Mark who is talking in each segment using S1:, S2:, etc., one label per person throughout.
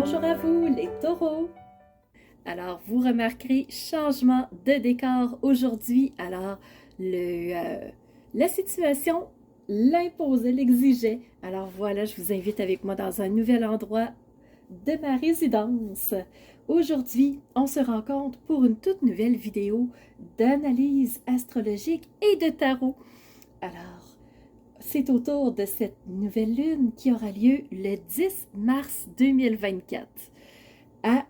S1: Bonjour à vous les taureaux! Alors, vous remarquerez changement de décor aujourd'hui. Alors, la situation l'imposait, l'exigeait. Alors voilà, je vous invite avec moi dans un nouvel endroit de ma résidence. Aujourd'hui, on se rencontre pour une toute nouvelle vidéo d'analyse astrologique et de tarot. Alors, c'est autour de cette nouvelle lune qui aura lieu le 10 mars 2024 à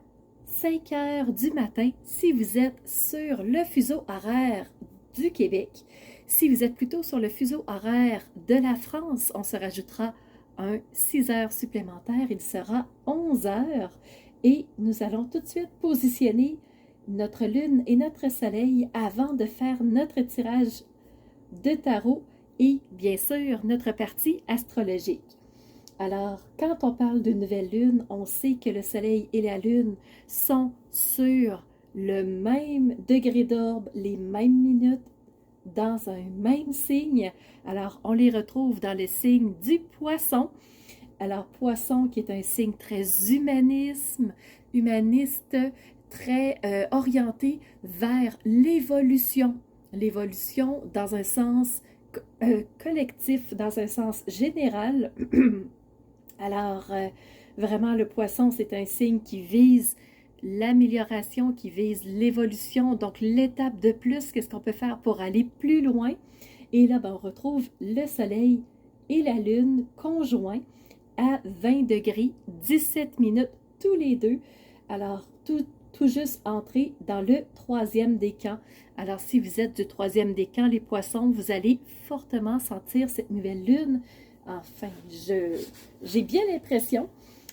S1: 5 heures du matin si vous êtes sur le fuseau horaire du Québec. Si vous êtes plutôt sur le fuseau horaire de la France, on se rajoutera un 6 heures supplémentaire. Il sera 11 heures et nous allons tout de suite positionner notre lune et notre soleil avant de faire notre tirage de tarot et bien sûr notre partie astrologique. Alors, quand on parle de nouvelle lune, on sait que le soleil et la lune sont sur le même degré d'orbe, les mêmes minutes, dans un même signe. Alors, on les retrouve dans le signe du poisson. Alors, poisson qui est un signe très humaniste, très orienté vers l'évolution. L'évolution dans un sens collectif, dans un sens général. Alors, vraiment, le poisson, c'est un signe qui vise l'amélioration, qui vise l'évolution, donc l'étape de plus, qu'est-ce qu'on peut faire pour aller plus loin. Et là, ben, on retrouve le soleil et la lune conjoints à 20 degrés, 17 minutes tous les deux. Alors, tout juste entré dans le troisième décan. Alors, si vous êtes du troisième décan, les poissons, vous allez fortement sentir cette nouvelle lune. Enfin, j'ai bien l'impression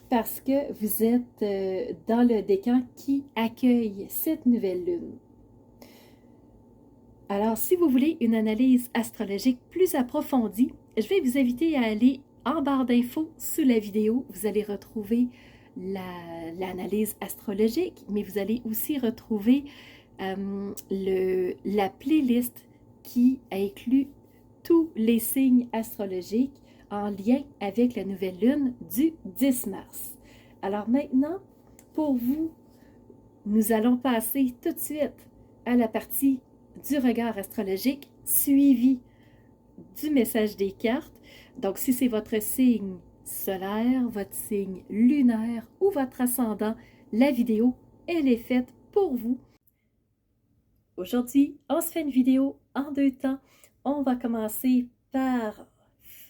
S1: parce que vous êtes dans le décan qui accueille cette nouvelle lune. Alors, si vous voulez une analyse astrologique plus approfondie, je vais vous inviter à aller en barre d'infos sous la vidéo. Vous allez retrouver l'analyse astrologique, mais vous allez aussi retrouver la playlist qui inclut tous les signes astrologiques en lien avec la nouvelle lune du 10 mars. Alors maintenant, pour vous, nous allons passer tout de suite à la partie du regard astrologique suivi du message des cartes. Donc, si c'est votre signe solaire, votre signe lunaire ou votre ascendant, la vidéo, elle est faite pour vous. Aujourd'hui, on se fait une vidéo en deux temps. On va commencer par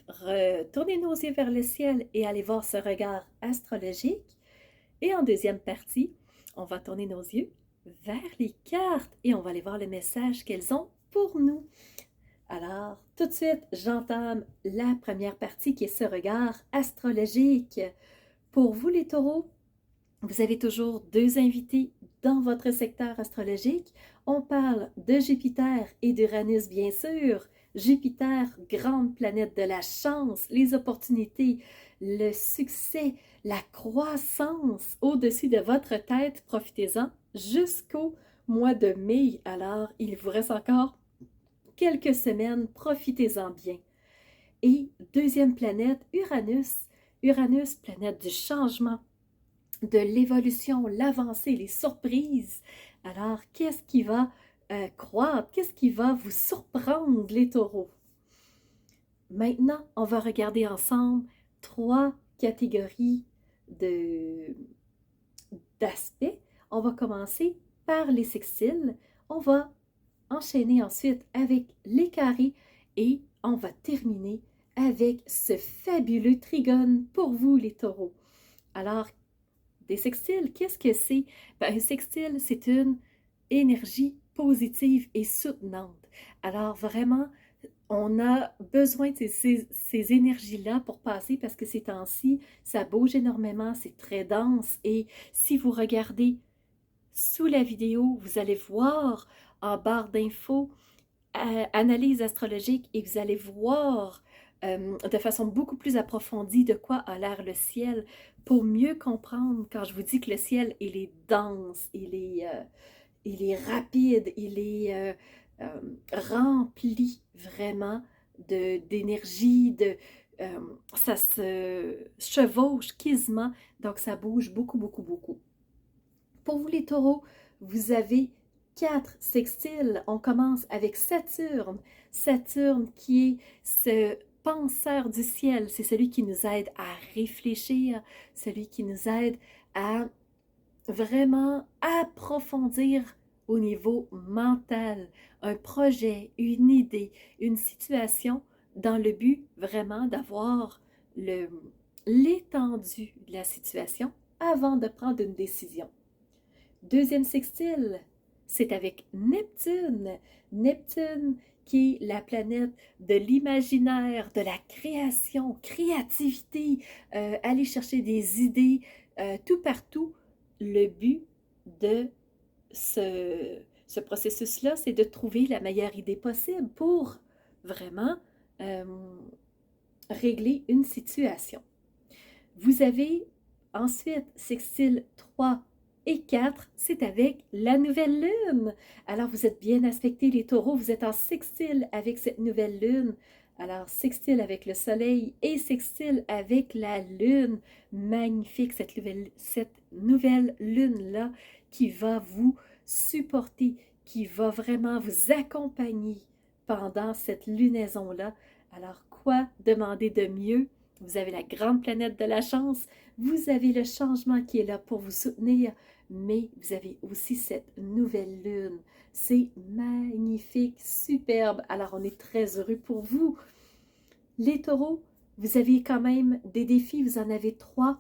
S1: retourner nos yeux vers le ciel et aller voir ce regard astrologique. Et en deuxième partie, on va tourner nos yeux vers les cartes et on va aller voir le message qu'elles ont pour nous. Alors, tout de suite, j'entame la première partie qui est ce regard astrologique. Pour vous les taureaux, vous avez toujours deux invités dans votre secteur astrologique. On parle de Jupiter et d'Uranus, bien sûr. Jupiter, grande planète de la chance, les opportunités, le succès, la croissance au-dessus de votre tête. Profitez-en jusqu'au mois de mai. Alors, il vous reste encore quelques semaines. Profitez-en bien. Et deuxième planète, Uranus. Uranus, planète du changement, de l'évolution, l'avancée, les surprises. Alors, qu'est-ce qui va croître? Qu'est-ce qui va vous surprendre, les taureaux? Maintenant, on va regarder ensemble trois catégories d'aspects. On va commencer par les sextiles. On va enchaîner ensuite avec les carrés et on va terminer avec ce fabuleux trigone pour vous, les taureaux. Alors, des sextiles, qu'est-ce que c'est? Ben, un sextile, c'est une énergie positive et soutenante. Alors vraiment, on a besoin de ces énergies-là pour passer parce que ces temps-ci, ça bouge énormément, c'est très dense et si vous regardez sous la vidéo, vous allez voir en barre d'infos analyse astrologique et vous allez voir de façon beaucoup plus approfondie de quoi a l'air le ciel pour mieux comprendre quand je vous dis que le ciel, il est dense, il est rapide, il est rempli vraiment d'énergie, ça se chevauche quasiment, donc ça bouge beaucoup, beaucoup, beaucoup. Pour vous les taureaux, vous avez 4 sextiles. On commence avec Saturne. Saturne qui est ce penseur du ciel, c'est celui qui nous aide à réfléchir, celui qui nous aide à vraiment approfondir au niveau mental un projet, une idée, une situation dans le but vraiment d'avoir l'étendue de la situation avant de prendre une décision. Deuxième sextile, c'est avec Neptune. Neptune qui est la planète de l'imaginaire, de la création, créativité, aller chercher des idées tout partout. Le but de ce processus-là, c'est de trouver la meilleure idée possible pour vraiment euh, régler une situation. Vous avez ensuite sextile 3 et 4, c'est avec la nouvelle lune. Alors, vous êtes bien aspectés, les taureaux, vous êtes en sextile avec cette nouvelle lune. Alors, sextile avec le soleil et sextile avec la lune. Magnifique, cette nouvelle lune-là qui va vous supporter, qui va vraiment vous accompagner pendant cette lunaison-là. Alors, quoi demander de mieux? Vous avez la grande planète de la chance, vous avez le changement qui est là pour vous soutenir, mais vous avez aussi cette nouvelle lune. C'est magnifique, superbe. Alors, on est très heureux pour vous. Les taureaux, vous avez quand même des défis, vous en avez 3.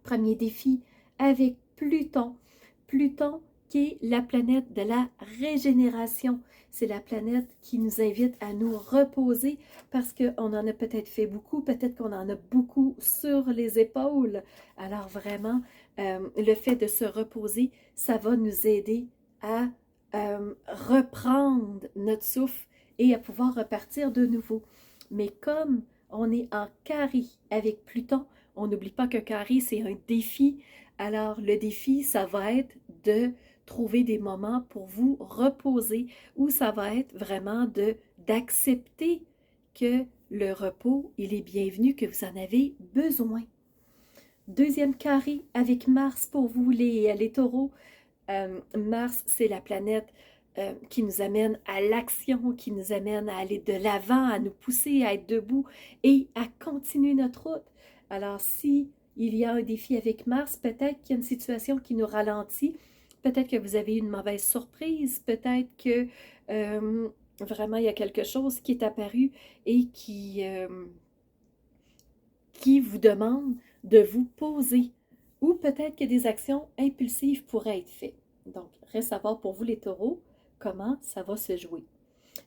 S1: Premier défi avec Pluton. Pluton qui est la planète de la régénération. C'est la planète qui nous invite à nous reposer parce qu'on en a peut-être fait beaucoup, peut-être qu'on en a beaucoup sur les épaules. Alors vraiment, le fait de se reposer, ça va nous aider à reprendre notre souffle et à pouvoir repartir de nouveau. Mais comme on est en carré avec Pluton, on n'oublie pas qu'un carré, c'est un défi. Alors, le défi, ça va être de trouver des moments pour vous reposer ou ça va être vraiment d'accepter que le repos, il est bienvenu, que vous en avez besoin. Deuxième carré avec Mars pour vous, les taureaux. Mars, c'est la planète qui nous amène à l'action, qui nous amène à aller de l'avant, à nous pousser, à être debout et à continuer notre route. Alors, si il y a un défi avec Mars, peut-être qu'il y a une situation qui nous ralentit, peut-être que vous avez une mauvaise surprise, peut-être que vraiment il y a quelque chose qui est apparu et qui vous demande de vous poser. Ou peut-être que des actions impulsives pourraient être faites. Donc, reste à voir pour vous les taureaux comment ça va se jouer.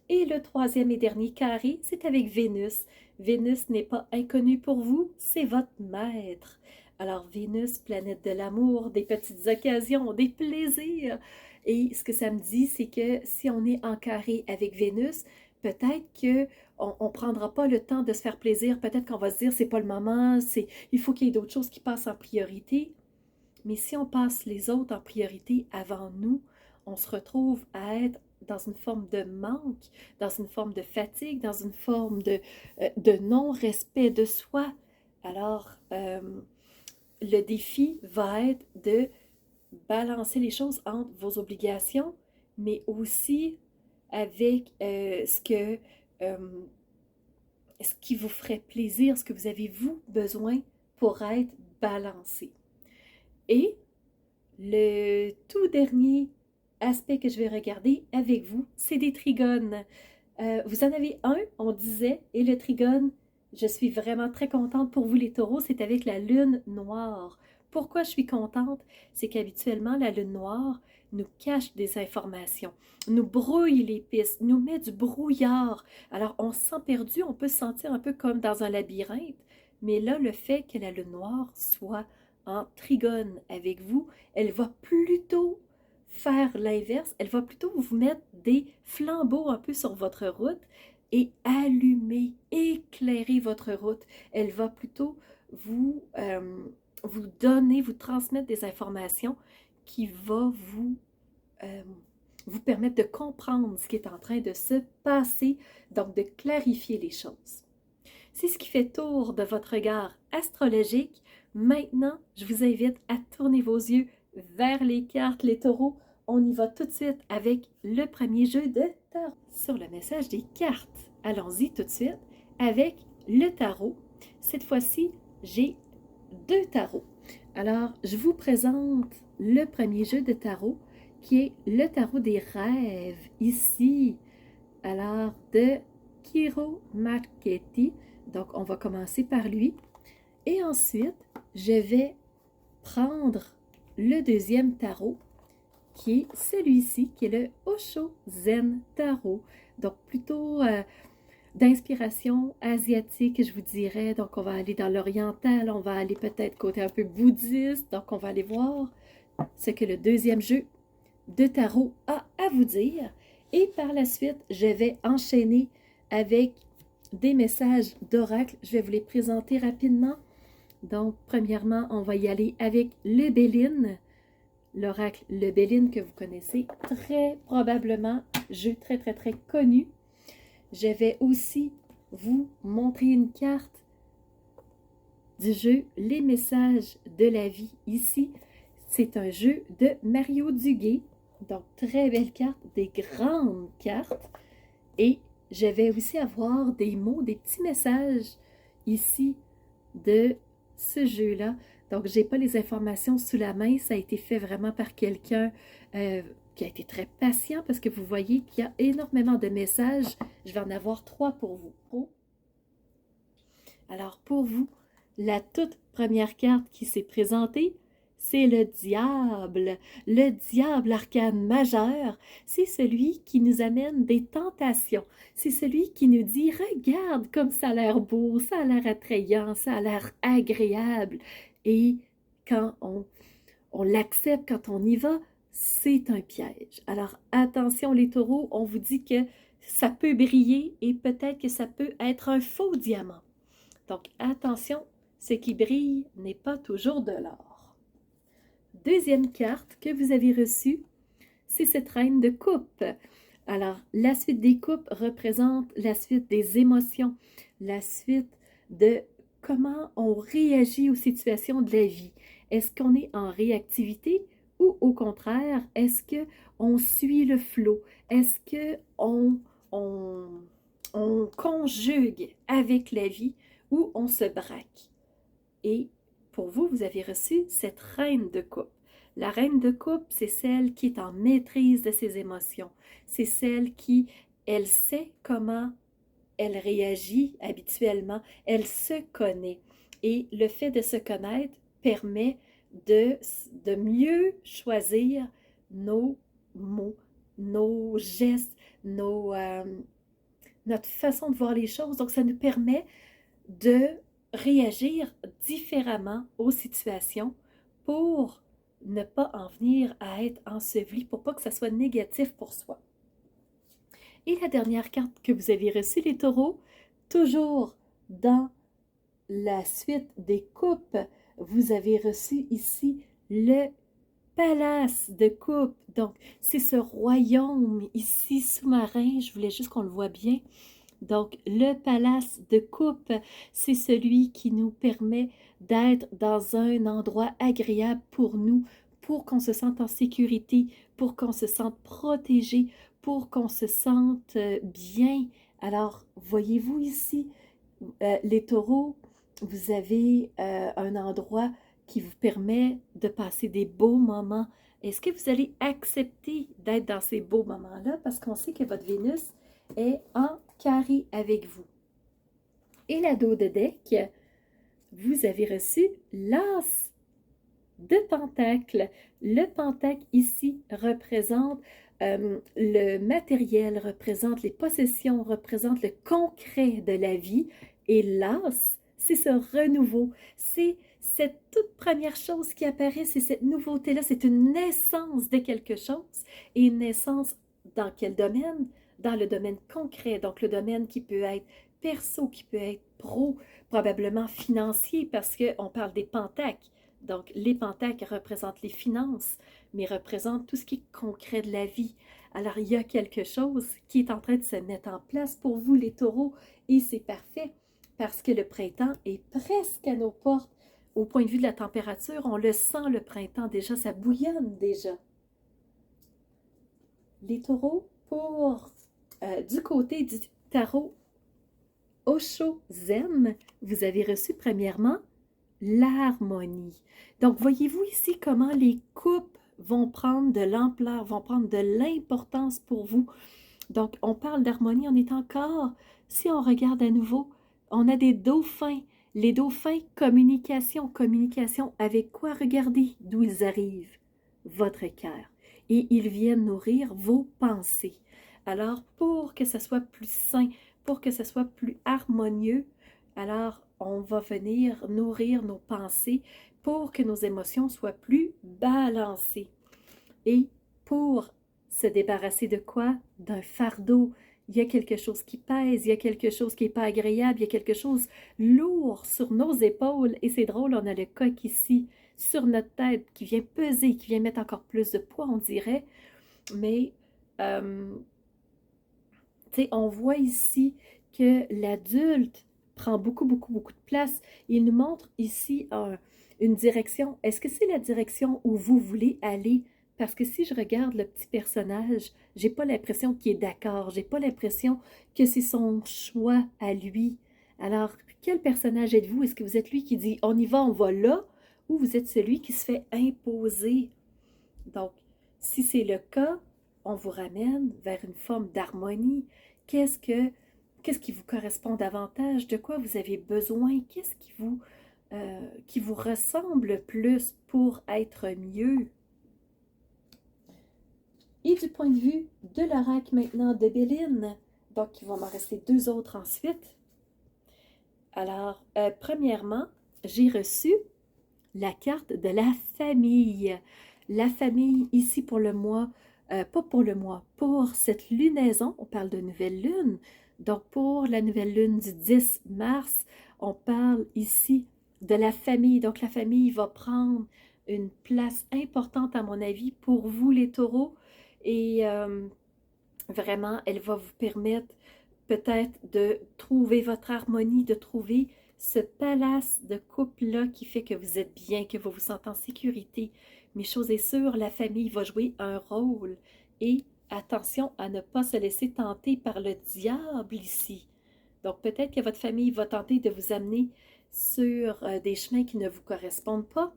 S1: Et le troisième et dernier carré, c'est avec Vénus. Vénus n'est pas inconnue pour vous, c'est votre maître. Alors Vénus, planète de l'amour, des petites occasions, des plaisirs. Et ce que ça me dit, c'est que si on est en carré avec Vénus, peut-être que on ne prendra pas le temps de se faire plaisir. Peut-être qu'on va se dire, c'est pas le moment, il faut qu'il y ait d'autres choses qui passent en priorité. Mais si on passe les autres en priorité avant nous, on se retrouve à être dans une forme de manque, dans une forme de fatigue, dans une forme de non-respect de soi. Alors, le défi va être de balancer les choses entre vos obligations, mais aussi avec euh, ce qui vous ferait plaisir, ce que vous avez vous besoin pour être balancé. Et le tout dernier aspect que je vais regarder avec vous, c'est des trigones. Vous en avez un, on disait, et le trigone, je suis vraiment très contente pour vous les taureaux, c'est avec la lune noire. Pourquoi je suis contente? C'est qu'habituellement, la lune noire nous cache des informations, nous brouille les pistes, nous met du brouillard. Alors, on se sent perdu, on peut se sentir un peu comme dans un labyrinthe. Mais là, le fait que la lune noire soit en trigone avec vous, elle va plutôt faire l'inverse, elle va plutôt vous mettre des flambeaux un peu sur votre route et allumer, éclairer votre route. Elle va plutôt vous donner, vous transmettre des informations qui vont euh, vous permettre de comprendre ce qui est en train de se passer, donc de clarifier les choses. C'est ce qui fait tour de votre regard astrologique. Maintenant, je vous invite à tourner vos yeux vers les cartes, les taureaux. On y va tout de suite avec le premier jeu de tarot. Sur le message des cartes, allons-y tout de suite avec le tarot. Cette fois-ci, j'ai 2 tarots. Alors, je vous présente le premier jeu de tarot qui est le tarot des rêves ici. Alors, de Kiro Marchetti. Donc, on va commencer par lui. Et ensuite, je vais prendre le deuxième tarot, qui est celui-ci, qui est le Osho Zen Tarot. Donc, plutôt d'inspiration asiatique, je vous dirais. Donc, on va aller dans l'oriental, on va aller peut-être côté un peu bouddhiste. Donc, on va aller voir ce que le deuxième jeu de tarot a à vous dire. Et par la suite, je vais enchaîner avec des messages d'oracle. Je vais vous les présenter rapidement. Donc, premièrement, on va y aller avec le Béline, l'oracle le Béline que vous connaissez très probablement, jeu très connu. Je vais aussi vous montrer une carte du jeu Les messages de la vie ici. C'est un jeu de Mario Duguay. Donc, très belle carte, des grandes cartes. Et je vais aussi avoir des mots, des petits messages ici de ce jeu-là. Donc, je n'ai pas les informations sous la main. Ça a été fait vraiment par quelqu'un qui a été très patient parce que vous voyez qu'il y a énormément de messages. Je vais en avoir 3 pour vous. Alors, pour vous, la toute première carte qui s'est présentée, c'est le diable. Le diable, arcane majeur, c'est celui qui nous amène des tentations. C'est celui qui nous dit, regarde comme ça a l'air beau, ça a l'air attrayant, ça a l'air agréable. Et quand on l'accepte, quand on y va, c'est un piège. Alors attention les taureaux, on vous dit que ça peut briller et peut-être que ça peut être un faux diamant. Donc attention, ce qui brille n'est pas toujours de l'or. Deuxième carte que vous avez reçue, c'est cette reine de coupe. Alors, la suite des coupes représente la suite des émotions, la suite de comment on réagit aux situations de la vie. Est-ce qu'on est en réactivité ou au contraire, est-ce qu'on suit le flot? Est-ce qu'on on conjugue avec la vie ou on se braque? Et pour vous, vous avez reçu cette reine de coupe. La reine de coupe, c'est celle qui est en maîtrise de ses émotions. C'est celle qui, elle sait comment elle réagit habituellement. Elle se connaît. Et le fait de se connaître permet de mieux choisir nos mots, nos gestes, notre façon de voir les choses. Donc, ça nous permet de réagir différemment aux situations pour ne pas en venir à être enseveli, pour pas que ça soit négatif pour soi. Et la dernière carte que vous avez reçue, les taureaux, toujours dans la suite des coupes, vous avez reçu ici le palace de coupe. Donc, c'est ce royaume ici sous-marin, je voulais juste qu'on le voit bien. Donc, le palace de coupe, c'est celui qui nous permet d'être dans un endroit agréable pour nous, pour qu'on se sente en sécurité, pour qu'on se sente protégé, pour qu'on se sente bien. Alors, voyez-vous ici, les taureaux, vous avez un endroit qui vous permet de passer des beaux moments. Est-ce que vous allez accepter d'être dans ces beaux moments-là? Parce qu'on sait que votre Vénus est en carré avec vous. Et la dos de deck, vous avez reçu l'as de pentacle. Le pentacle ici représente le matériel, représente les possessions, représente le concret de la vie. Et l'as, c'est ce renouveau. C'est cette toute première chose qui apparaît, c'est cette nouveauté-là. C'est une naissance de quelque chose. Et une naissance dans quel domaine? Dans le domaine concret, donc le domaine qui peut être perso, qui peut être pro, probablement financier, parce qu'on parle des pentacles. Donc, les pentacles représentent les finances, mais représentent tout ce qui est concret de la vie. Alors, il y a quelque chose qui est en train de se mettre en place pour vous, les taureaux, et c'est parfait. parce que le printemps est presque à nos portes. Au point de vue de la température, on le sent le printemps déjà, ça bouillonne déjà. Les taureaux, pour du côté du tarot Osho Zen, vous avez reçu premièrement l'harmonie. Donc, voyez-vous ici comment les coupes vont prendre de l'ampleur, vont prendre de l'importance pour vous. Donc, on parle d'harmonie, on est encore, si on regarde à nouveau, on a des dauphins. Les dauphins, communication, communication avec quoi? Regardez d'où ils arrivent. Votre cœur. Et ils viennent nourrir vos pensées. Alors, pour que ce soit plus sain, pour que ce soit plus harmonieux, alors on va venir nourrir nos pensées pour que nos émotions soient plus balancées. Et pour se débarrasser de quoi? D'un fardeau. Il y a quelque chose qui pèse, il y a quelque chose qui n'est pas agréable, il y a quelque chose lourd sur nos épaules. Et c'est drôle, on a le coq ici sur notre tête qui vient peser, qui vient mettre encore plus de poids, on dirait. Mais, tu sais, on voit ici que l'adulte prend beaucoup, beaucoup, beaucoup de place. Il nous montre ici une direction. Est-ce que c'est la direction où vous voulez aller? Parce que si je regarde le petit personnage, j'ai pas l'impression qu'il est d'accord. J'ai pas l'impression que c'est son choix à lui. Alors, quel personnage êtes-vous? Est-ce que vous êtes lui qui dit on y va, on va là? Ou vous êtes celui qui se fait imposer? Donc, si c'est le cas, on vous ramène vers une forme d'harmonie. Qu'est-ce qui vous correspond davantage? De quoi vous avez besoin? Qu'est-ce qui vous ressemble plus pour être mieux? Et du point de vue de l'oracle maintenant de Béline, donc il va m'en rester deux autres ensuite. Alors, premièrement, j'ai reçu la carte de la famille. La famille ici pour le mois, pas pour le mois, pour cette lunaison, on parle de nouvelle lune. Donc pour la nouvelle lune du 10 mars, on parle ici de la famille. Donc la famille va prendre une place importante à mon avis pour vous les taureaux. Et vraiment, elle va vous permettre peut-être de trouver votre harmonie, de trouver ce palace de couple-là qui fait que vous êtes bien, que vous vous sentez en sécurité. Mais chose est sûre, la famille va jouer un rôle. Et attention à ne pas se laisser tenter par le diable ici. Donc peut-être que votre famille va tenter de vous amener sur des chemins qui ne vous correspondent pas.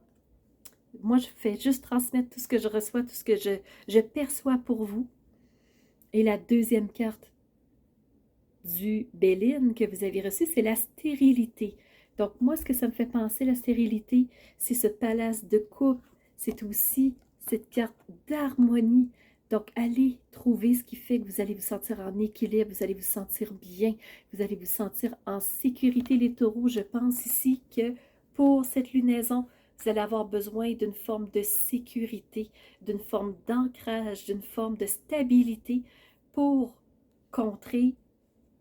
S1: Moi, je fais juste transmettre tout ce que je reçois, tout ce que je perçois pour vous. Et la deuxième carte du Béline que vous avez reçu, c'est la stérilité. Donc, moi, ce que ça me fait penser, la stérilité, c'est ce palace de coupe. C'est aussi cette carte d'harmonie. Donc, allez trouver ce qui fait que vous allez vous sentir en équilibre, vous allez vous sentir bien, vous allez vous sentir en sécurité. Les taureaux, je pense ici que pour cette lunaison, vous allez avoir besoin d'une forme de sécurité, d'une forme d'ancrage, d'une forme de stabilité pour contrer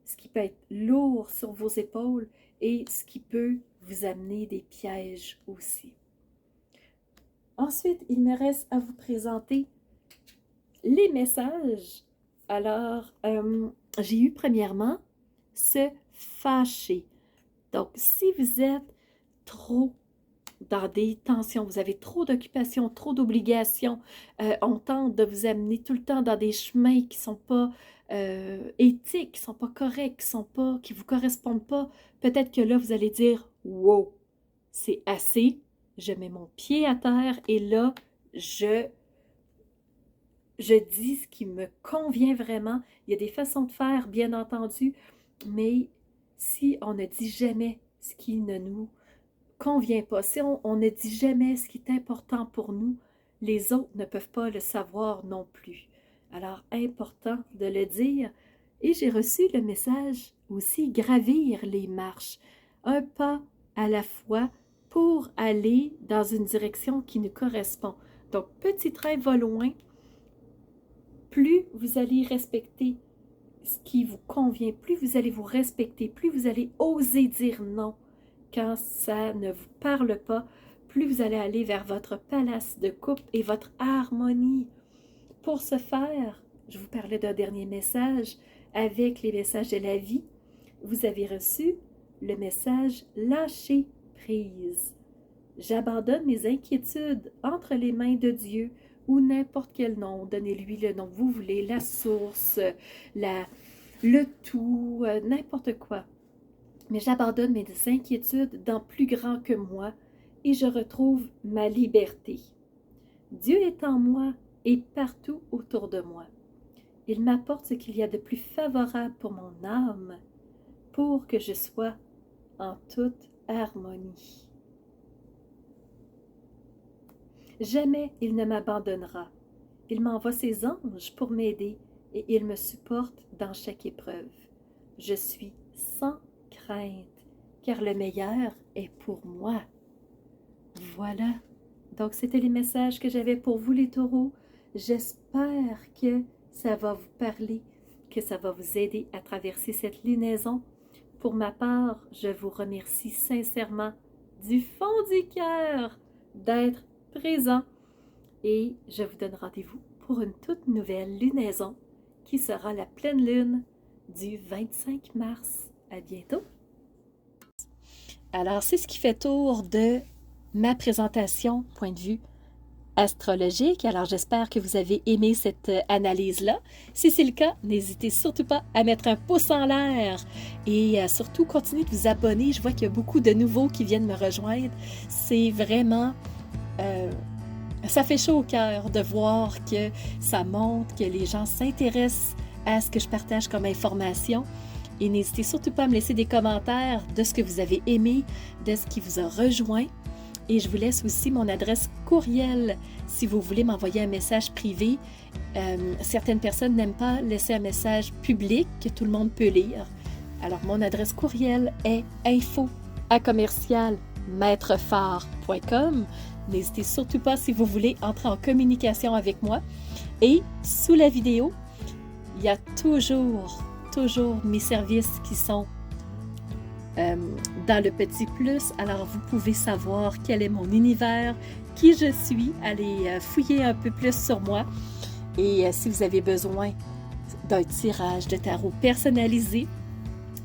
S1: ce qui peut être lourd sur vos épaules et ce qui peut vous amener des pièges aussi. Ensuite, il me reste à vous présenter les messages. Alors, j'ai eu premièrement se fâcher. Donc, si vous êtes trop dans des tensions, vous avez trop d'occupations, trop d'obligations, on tente de vous amener tout le temps dans des chemins qui ne sont pas éthiques, qui ne sont pas corrects, qui ne vous correspondent pas, peut-être que là, vous allez dire « Wow, c'est assez, je mets mon pied à terre et là, je dis ce qui me convient vraiment. » Il y a des façons de faire, bien entendu, mais si on ne dit jamais ce qui ne nous convient pas, si on ne dit jamais ce qui est important pour nous, les autres ne peuvent pas le savoir non plus. Alors, important de le dire. Et j'ai reçu le message aussi, gravir les marches, un pas à la fois pour aller dans une direction qui nous correspond. Donc, petit train va loin, plus vous allez respecter ce qui vous convient, plus vous allez vous respecter, plus vous allez oser dire non quand ça ne vous parle pas, plus vous allez aller vers votre palace de coupe et votre harmonie. Pour ce faire, je vous parlais d'un dernier message avec les messages de la vie. Vous avez reçu le message « Lâcher prise ». J'abandonne mes inquiétudes entre les mains de Dieu ou n'importe quel nom. Donnez-lui le nom que vous voulez, la source, le tout, n'importe quoi. Mais j'abandonne mes inquiétudes dans plus grand que moi et je retrouve ma liberté. Dieu est en moi et partout autour de moi. Il m'apporte ce qu'il y a de plus favorable pour mon âme, pour que je sois en toute harmonie. Jamais il ne m'abandonnera. Il m'envoie ses anges pour m'aider et il me supporte dans chaque épreuve. Je suis sans crainte, car le meilleur est pour moi. Voilà. Donc, c'était les messages que j'avais pour vous, les taureaux. J'espère que ça va vous parler, que ça va vous aider à traverser cette lunaison. Pour ma part, je vous remercie sincèrement du fond du cœur d'être présent et je vous donne rendez-vous pour une toute nouvelle lunaison qui sera la pleine lune du 25 mars. À bientôt! Alors, c'est ce qui fait tour de ma présentation, point de vue astrologique. Alors, j'espère que vous avez aimé cette analyse-là. Si c'est le cas, n'hésitez surtout pas à mettre un pouce en l'air et surtout continuez de vous abonner. Je vois qu'il y a beaucoup de nouveaux qui viennent me rejoindre. C'est vraiment... ça fait chaud au cœur de voir que ça montre, que les gens s'intéressent à ce que je partage comme information. Et n'hésitez surtout pas à me laisser des commentaires de ce que vous avez aimé, de ce qui vous a rejoint. Et je vous laisse aussi mon adresse courriel si vous voulez m'envoyer un message privé. Certaines personnes n'aiment pas laisser un message public que tout le monde peut lire. Alors, mon adresse courriel est info@commercialmaitrefort.com. N'hésitez surtout pas si vous voulez entrer en communication avec moi. Et sous la vidéo, il y a toujours mes services qui sont dans le petit plus. Alors, vous pouvez savoir quel est mon univers, qui je suis. Allez fouiller un peu plus sur moi. Et si vous avez besoin d'un tirage de tarot personnalisé,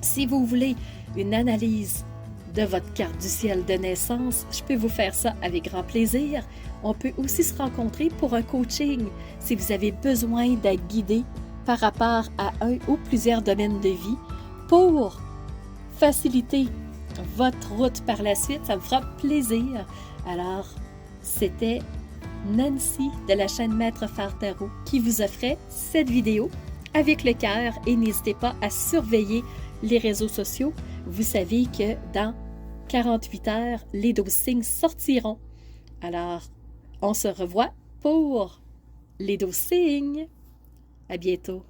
S1: si vous voulez une analyse de votre carte du ciel de naissance, je peux vous faire ça avec grand plaisir. On peut aussi se rencontrer pour un coaching si vous avez besoin d'être guidé par rapport à un ou plusieurs domaines de vie pour faciliter votre route par la suite. Ça me fera plaisir. Alors, c'était Nancy de la chaîne Maître Phare Tarot qui vous offrait cette vidéo avec le cœur et n'hésitez pas à surveiller les réseaux sociaux. Vous savez que dans 48 heures, les 12 signes sortiront. Alors, on se revoit pour les 12 signes. À bientôt.